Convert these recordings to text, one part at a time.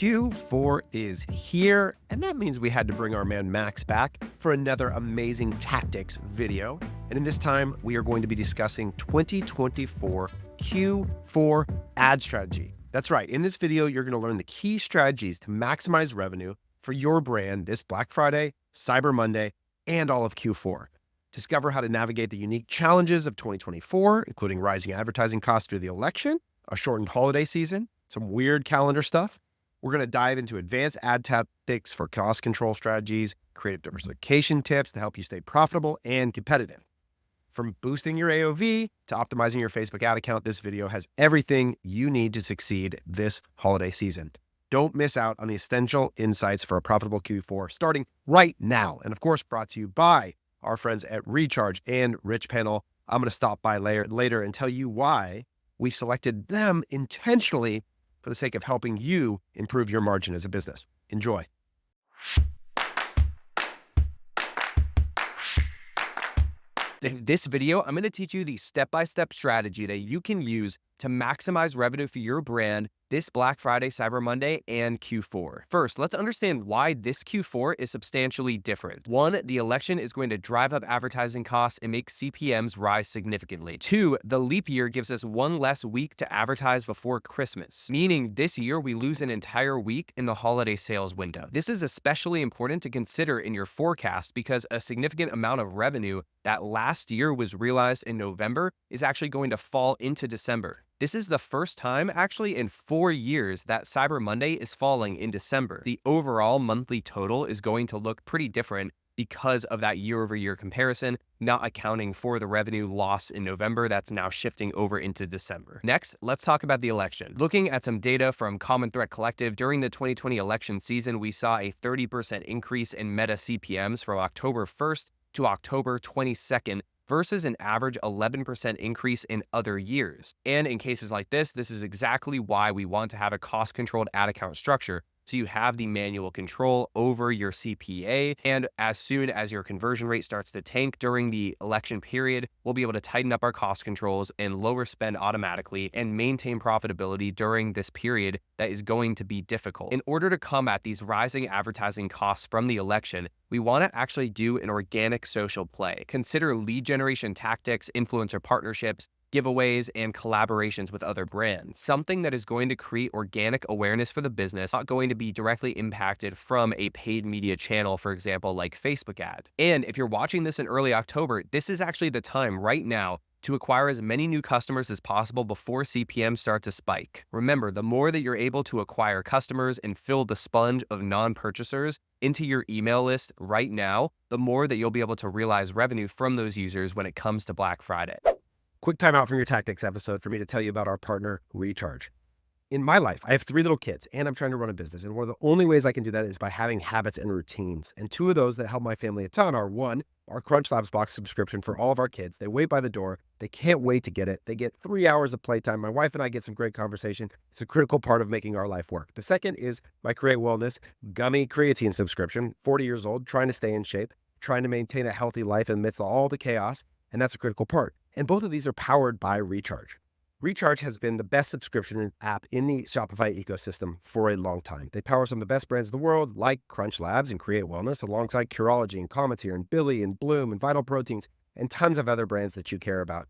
Q4 is here, and that means we had to bring our man Max back for another amazing tactics video. And in this time, we are going to be discussing 2024 Q4 ad strategy. That's right. In this video, you're going to learn the key strategies to maximize revenue for your brand this Black Friday, Cyber Monday, and all of Q4. Discover how to navigate the unique challenges of 2024, including rising advertising costs through the election, a shortened holiday season, some weird calendar stuff. We're going to dive into advanced ad tactics for cost control strategies, creative diversification tips to help you stay profitable and competitive. From boosting your AOV to optimizing your Facebook ad account, this video has everything you need to succeed this holiday season. Don't miss out on the essential insights for a profitable Q4 starting right now. And of course, brought to you by our friends at Recharge and Rich Panel. I'm going to stop by later and tell you why we selected them intentionally for the sake of helping you improve your margin as a business. Enjoy. In this video, I'm going to teach you the step-by-step strategy that you can use to maximize revenue for your brand this Black Friday, Cyber Monday, and Q4. First, let's understand why this Q4 is substantially different. One, the election is going to drive up advertising costs and make CPMs rise significantly. Two, the leap year gives us one less week to advertise before Christmas, meaning this year we lose an entire week in the holiday sales window. This is especially important to consider in your forecast because a significant amount of revenue that last year was realized in November is actually going to fall into December. This is the first time actually in 4 years that Cyber Monday is falling in December. The overall monthly total is going to look pretty different because of that year-over-year comparison, not accounting for the revenue loss in November that's now shifting over into December. Next, let's talk about the election. Looking at some data from Common Threat Collective, during the 2020 election season, we saw a 30% increase in Meta CPMs from October 1st to October 22nd, versus an average 11% increase in other years. And in cases like this is exactly why we want to have a cost-controlled ad account structure, so you have the manual control over your CPA, and as soon as your conversion rate starts to tank during the election period, we'll be able to tighten up our cost controls and lower spend automatically and maintain profitability during this period that is going to be difficult. In order to combat these rising advertising costs from the election, we want to actually do an organic social play. Consider lead generation tactics, influencer partnerships, giveaways, and collaborations with other brands. Something that is going to create organic awareness for the business, not going to be directly impacted from a paid media channel, for example, like Facebook ad. And if you're watching this in early October, this is actually the time right now to acquire as many new customers as possible before CPMs start to spike. Remember, the more that you're able to acquire customers and fill the sponge of non-purchasers into your email list right now, the more that you'll be able to realize revenue from those users when it comes to Black Friday. Quick time out from your tactics episode for me to tell you about our partner, Recharge. In my life, I have 3 little kids and I'm trying to run a business. And one of the only ways I can do that is by having habits and routines. And 2 of those that help my family a ton are 1, our Crunch Labs box subscription for all of our kids. They wait by the door. They can't wait to get it. They get 3 hours of playtime. My wife and I get some great conversation. It's a critical part of making our life work. The second is my Create Wellness gummy creatine subscription, 40 years old, trying to stay in shape, trying to maintain a healthy life amidst all the chaos. And that's a critical part. And both of these are powered by Recharge. Recharge has been the best subscription app in the Shopify ecosystem for a long time. They power some of the best brands in the world, like Crunch Labs and Create Wellness, alongside Curology and Cometeer and Billy and Bloom and Vital Proteins, and tons of other brands that you care about.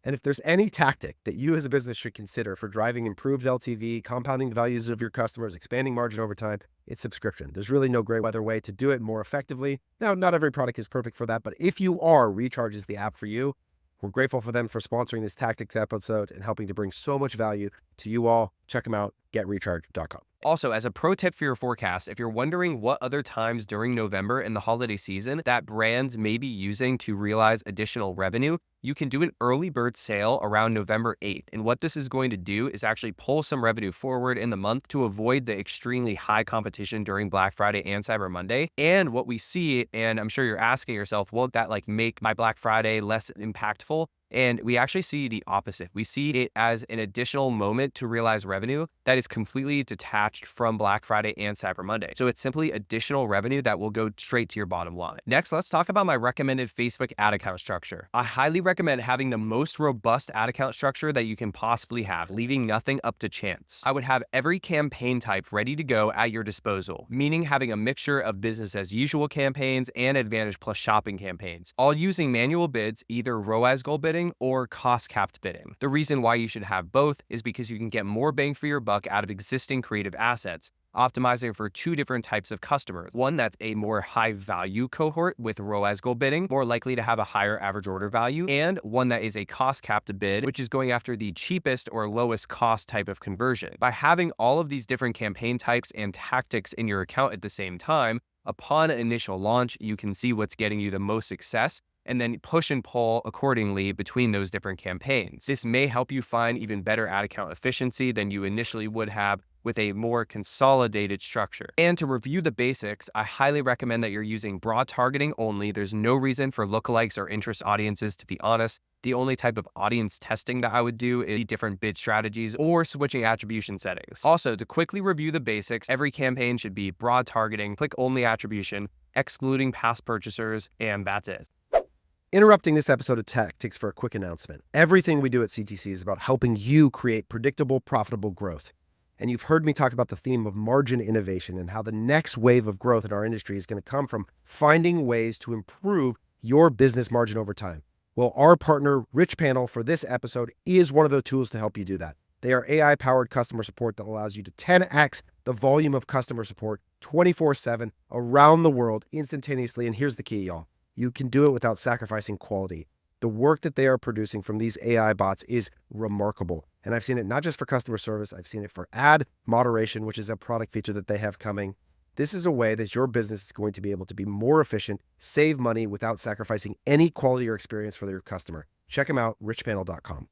And if there's any tactic that you as a business should consider for driving improved LTV, compounding the values of your customers, expanding margin over time, it's subscription. There's really no great other way to do it more effectively. Now, not every product is perfect for that, but if you are, Recharge is the app for you. We're grateful for them for sponsoring this tactics episode and helping to bring so much value to you all. Check them out, getrecharge.com. Also, as a pro tip for your forecast, if you're wondering what other times during November and the holiday season that brands may be using to realize additional revenue, you can do an early bird sale around November 8th. And what this is going to do is actually pull some revenue forward in the month to avoid the extremely high competition during Black Friday and Cyber Monday. And what we see, and I'm sure you're asking yourself, won't that make my Black Friday less impactful? And we actually see the opposite. We see it as an additional moment to realize revenue that is completely detached from Black Friday and Cyber Monday. So it's simply additional revenue that will go straight to your bottom line. Next, let's talk about my recommended Facebook ad account structure. I highly recommend recommend having the most robust ad account structure that you can possibly have, leaving nothing up to chance. I would have every campaign type ready to go at your disposal, meaning having a mixture of business as usual campaigns and Advantage Plus shopping campaigns, all using manual bids, either ROAS goal bidding or cost capped bidding. The reason why you should have both is because you can get more bang for your buck out of existing creative assets, optimizing for two different types of customers. One that's a more high value cohort with ROAS goal bidding, more likely to have a higher average order value, and one that is a cost capped bid, which is going after the cheapest or lowest cost type of conversion. By having all of these different campaign types and tactics in your account at the same time, upon initial launch, you can see what's getting you the most success and then push and pull accordingly between those different campaigns. This may help you find even better ad account efficiency than you initially would have with a more consolidated structure. And to review the basics, I highly recommend that you're using broad targeting only. There's no reason for lookalikes or interest audiences, to be honest. The only type of audience testing that I would do is different bid strategies or switching attribution settings. Also, to quickly review the basics, every campaign should be broad targeting, click only attribution, excluding past purchasers, and that's it. Interrupting this episode of Tactics for a quick announcement. Everything we do at CTC is about helping you create predictable, profitable growth. And you've heard me talk about the theme of margin innovation and how the next wave of growth in our industry is going to come from finding ways to improve your business margin over time. Well, our partner, Rich Panel, for this episode is one of the tools to help you do that. They are AI-powered customer support that allows you to 10x the volume of customer support 24/7 around the world instantaneously. And here's the key, y'all. You can do it without sacrificing quality. The work that they are producing from these AI bots is remarkable. And I've seen it not just for customer service, I've seen it for ad moderation, which is a product feature that they have coming. This is a way that your business is going to be able to be more efficient, save money without sacrificing any quality or experience for your customer. Check them out, richpanel.com.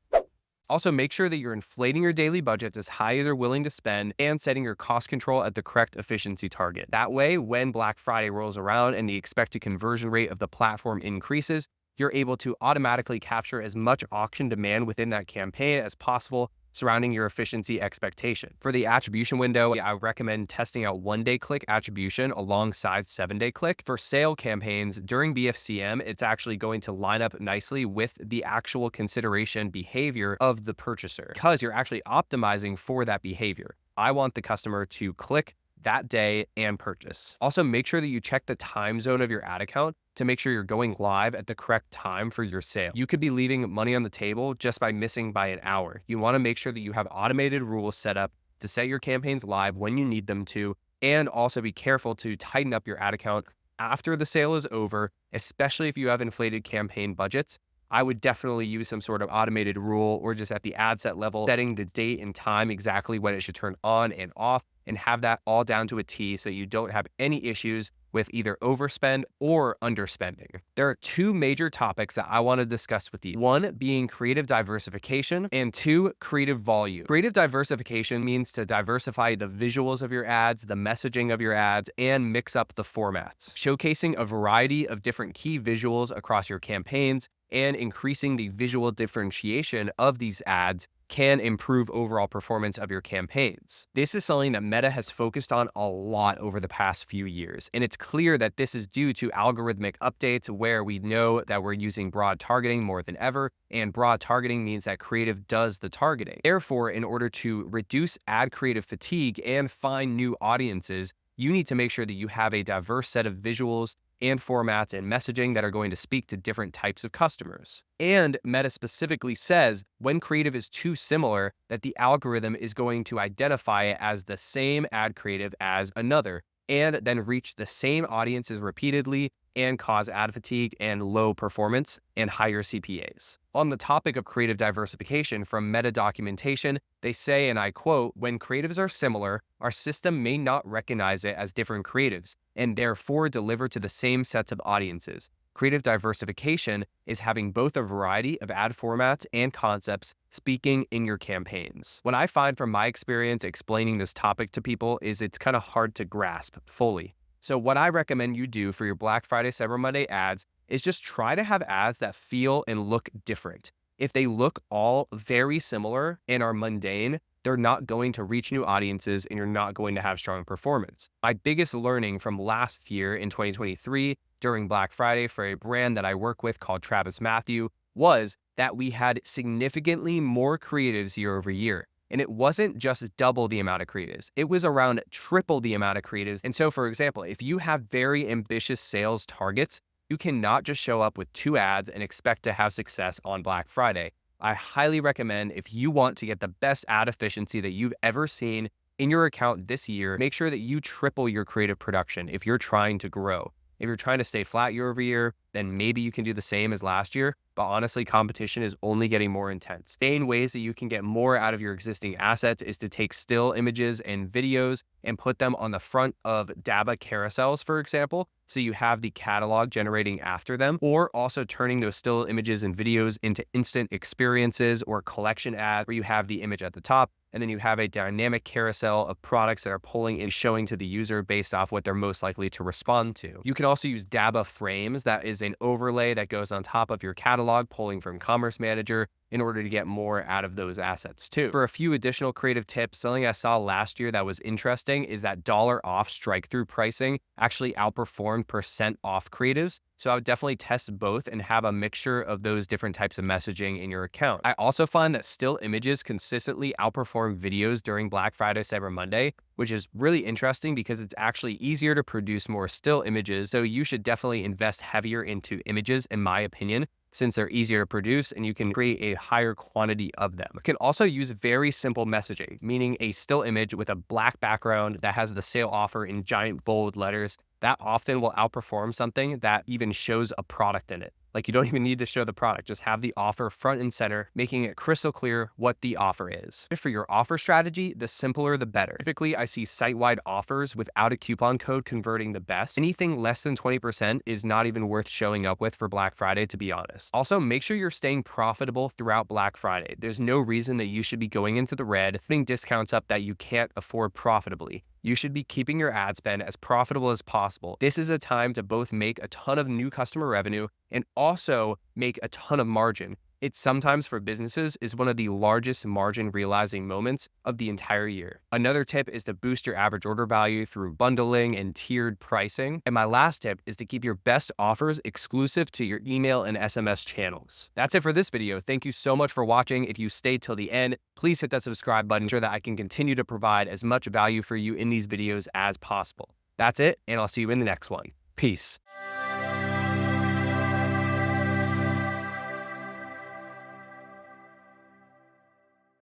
Also, make sure that you're inflating your daily budget as high as you're willing to spend and setting your cost control at the correct efficiency target. That way, when Black Friday rolls around and the expected conversion rate of the platform increases, you're able to automatically capture as much auction demand within that campaign as possible, surrounding your efficiency expectation. For the attribution window, I recommend testing out 1-day click attribution alongside 7-day click. For sale campaigns during BFCM, it's actually going to line up nicely with the actual consideration behavior of the purchaser because you're actually optimizing for that behavior. I want the customer to click that day and purchase. Also, make sure that you check the time zone of your ad account to make sure you're going live at the correct time for your sale. You could be leaving money on the table just by missing by an hour. You want to make sure that you have automated rules set up to set your campaigns live when you need them to, and also be careful to tighten up your ad account after the sale is over, especially if you have inflated campaign budgets. I would definitely use some sort of automated rule or just at the ad set level, setting the date and time exactly when it should turn on and off, and have that all down to a T so you don't have any issues with either overspend or underspending. There are two major topics that I want to discuss with you. One being creative diversification, and two, creative volume. Creative diversification means to diversify the visuals of your ads, the messaging of your ads, and mix up the formats, showcasing a variety of different key visuals across your campaigns and increasing the visual differentiation of these ads can improve overall performance of your campaigns. This is something that Meta has focused on a lot over the past few years, and it's clear that this is due to algorithmic updates where we know that we're using broad targeting more than ever, and broad targeting means that creative does the targeting. Therefore, in order to reduce ad creative fatigue and find new audiences, you need to make sure that you have a diverse set of visuals and formats and messaging that are going to speak to different types of customers. And Meta specifically says when creative is too similar, that the algorithm is going to identify it as the same ad creative as another, and then reach the same audiences repeatedly and cause ad fatigue and low performance and higher CPAs. On the topic of creative diversification from Meta documentation, they say, and I quote, "When creatives are similar, our system may not recognize it as different creatives and therefore deliver to the same sets of audiences. Creative diversification is having both a variety of ad formats and concepts speaking in your campaigns." What I find from my experience explaining this topic to people is it's kind of hard to grasp fully. So what I recommend you do for your Black Friday, Cyber Monday ads is just try to have ads that feel and look different. If they look all very similar and are mundane, they're not going to reach new audiences and you're not going to have strong performance. My biggest learning from last year in 2023 during Black Friday for a brand that I work with called Travis Matthew was that we had significantly more creatives year over year. And it wasn't just double the amount of creatives, it was around triple the amount of creatives. And so, for example, if you have very ambitious sales targets, you cannot just show up with 2 ads and expect to have success on Black Friday. I highly recommend, if you want to get the best ad efficiency that you've ever seen in your account this year, make sure that you triple your creative production if you're trying to grow. If you're trying to stay flat year over year, then maybe you can do the same as last year. But honestly, competition is only getting more intense. Main ways that you can get more out of your existing assets is to take still images and videos and put them on the front of DABA carousels, for example, so you have the catalog generating after them, or also turning those still images and videos into instant experiences or collection ads where you have the image at the top and then you have a dynamic carousel of products that are pulling and showing to the user based off what they're most likely to respond to. You can also use DABA frames. That is an overlay that goes on top of your catalog, pulling from Commerce Manager, in order to get more out of those assets too. For a few additional creative tips, something I saw last year that was interesting is that dollar off strike-through pricing actually outperformed percent off creatives. So I would definitely test both and have a mixture of those different types of messaging in your account. I also find that still images consistently outperform videos during Black Friday, Cyber Monday, which is really interesting because it's actually easier to produce more still images. So you should definitely invest heavier into images, in my opinion, since they're easier to produce and you can create a higher quantity of them. You can also use very simple messaging, meaning a still image with a black background that has the sale offer in giant bold letters. That often will outperform something that even shows a product in it. Like, you don't even need to show the product, just have the offer front and center, making it crystal clear what the offer is. For your offer strategy, the simpler the better. Typically, I see site-wide offers without a coupon code converting the best. Anything less than 20% is not even worth showing up with for Black Friday, to be honest. Also, make sure you're staying profitable throughout Black Friday. There's no reason that you should be going into the red, putting discounts up that you can't afford profitably. You should be keeping your ad spend as profitable as possible. This is a time to both make a ton of new customer revenue and also make a ton of margin. It sometimes, for businesses, is one of the largest margin realizing moments of the entire year. Another tip is to boost your average order value through bundling and tiered pricing. And my last tip is to keep your best offers exclusive to your email and SMS channels. That's it for this video. Thank you so much for watching. If you stayed till the end, please hit that subscribe button so that I can continue to provide as much value for you in these videos as possible. That's it, and I'll see you in the next one. Peace.